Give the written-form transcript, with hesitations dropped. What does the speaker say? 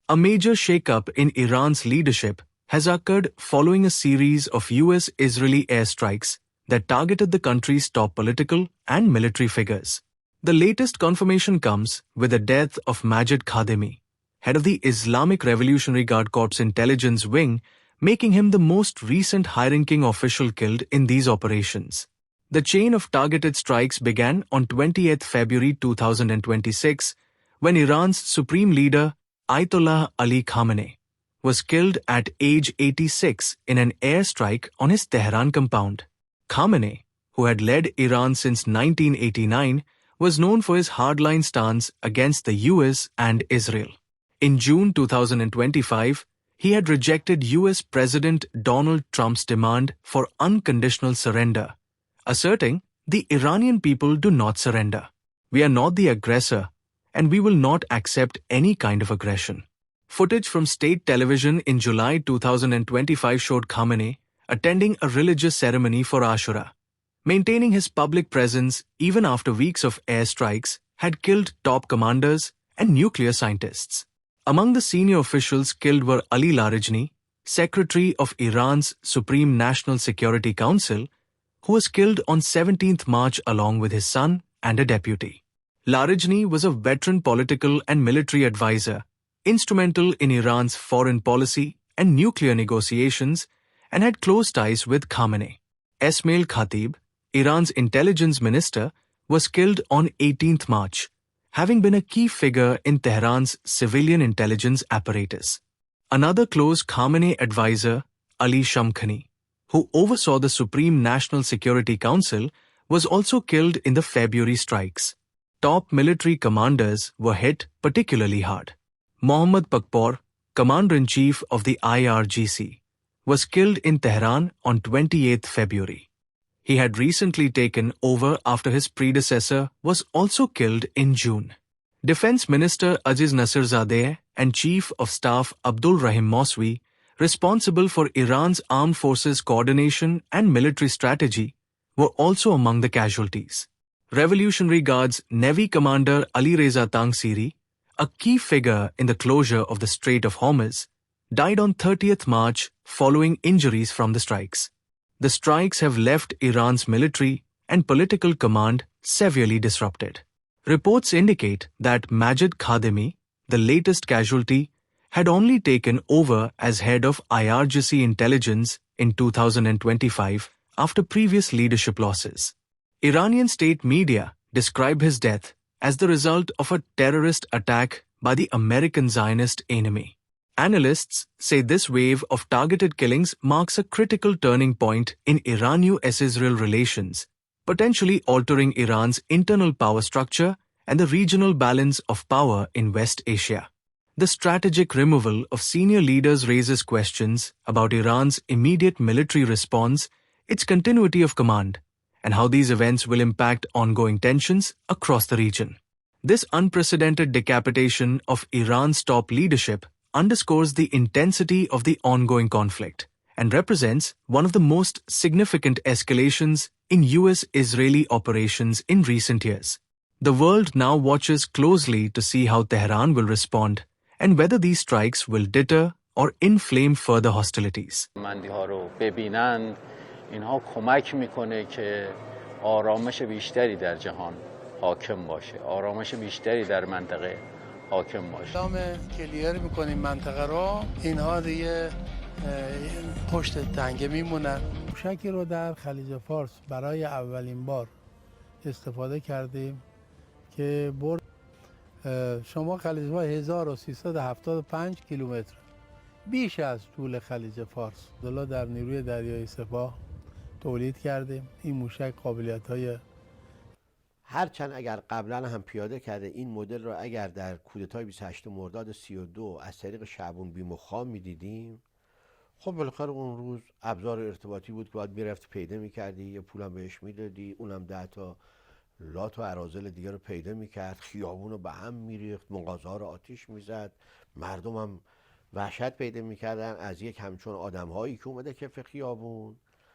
A major shakeup in Iran's leadership has occurred following a series of U.S. Israeli airstrikes that targeted the country's top political and military figures. The latest confirmation comes with the death of Majid Khademi, head of the Islamic Revolutionary Guard Corps intelligence wing, making him the most recent high-ranking official killed in these operations. The chain of targeted strikes began on 28 February 2026 when Iran's supreme leader Ayatollah Ali Khamenei was killed at age 86 in an airstrike on his Tehran compound. Khamenei, who had led Iran since 1989, was known for his hardline stance against the US and Israel. In June 2025, he had rejected US President Donald Trump's demand for unconditional surrender, asserting, "The Iranian people do not surrender. We are not the aggressor, and we will not accept any kind of aggression." Footage from state television in July 2025 showed Khamenei attending a religious ceremony for Ashura. Maintaining his public presence even after weeks of airstrikes had killed top commanders and nuclear scientists. Among the senior officials killed were Ali Larijani, Secretary of Iran's Supreme National Security Council, who was killed on 17th March along with his son and a deputy. Larijani was a veteran political and military advisor, instrumental in Iran's foreign policy and nuclear negotiations, and had close ties with Khamenei. Esmail Khatib, Iran's intelligence minister, was killed on 18th March, having been a key figure in Tehran's civilian intelligence apparatus. Another close Khamenei advisor, Ali Shamkhani, who oversaw the Supreme National Security Council, was also killed in the February strikes. Top military commanders were hit particularly hard. Mohammad Pakpor, Commander-in-Chief of the IRGC, was killed in Tehran on 28 February. He had recently taken over after his predecessor was also killed in June. Defense Minister Aziz Nasirzadeh and Chief of Staff Abdul Rahim Moswi, responsible for Iran's armed forces coordination and military strategy, were also among the casualties. Revolutionary Guard's Navy Commander Ali Reza Tangsiri, a key figure in the closure of the Strait of Hormuz, died on 30th March following injuries from the strikes. The strikes have left Iran's military and political command severely disrupted. Reports indicate that Majid Khademi, the latest casualty, had only taken over as head of IRGC intelligence in 2025 after previous leadership losses. Iranian state media describe his death as the result of a terrorist attack by the American Zionist enemy. Analysts say this wave of targeted killings marks a critical turning point in Iran-U.S. Israel relations, potentially altering Iran's internal power structure and the regional balance of power in West Asia. The strategic removal of senior leaders raises questions about Iran's immediate military response, its continuity of command, and how these events will impact ongoing tensions across the region. This unprecedented decapitation of Iran's top leadership underscores the intensity of the ongoing conflict and represents one of the most significant escalations in U.S. Israeli operations in recent years. The world now watches closely to see how Tehran will respond and whether these strikes will deter or inflame further hostilities. حاکم باشه. کلیر میکنیم منطقه رو، اینها دیگه پشت تنگه میمونن. موشکی رو در خلیج فارس برای اولین بار استفاده کردیم که برد شما خلیج فارس 1375 کیلومتر بیش از طول خلیج فارس. در نیروی دریایی سپاه تولید کردیم. این موشک قابلیت‌های هرچند اگر قبلا هم پیاده کرده این مدل رو اگر در کودتای 28 مرداد 32 از طریق شعبون بیمخام میدیدیم، خب بالاخره اون روز ابزار ارتباطی بود که باید میرفت پیدا میکردی، یه پولم بهش میدادی، اونم 10 تا لات و اراذل دیگه رو پیدا میکرد، خیابون رو به هم میریخت، مغازه ها رو آتیش میزد، مردم هم وحشت پیدا میکردن از یک همچون آدم هایی که اومده کف خیابون.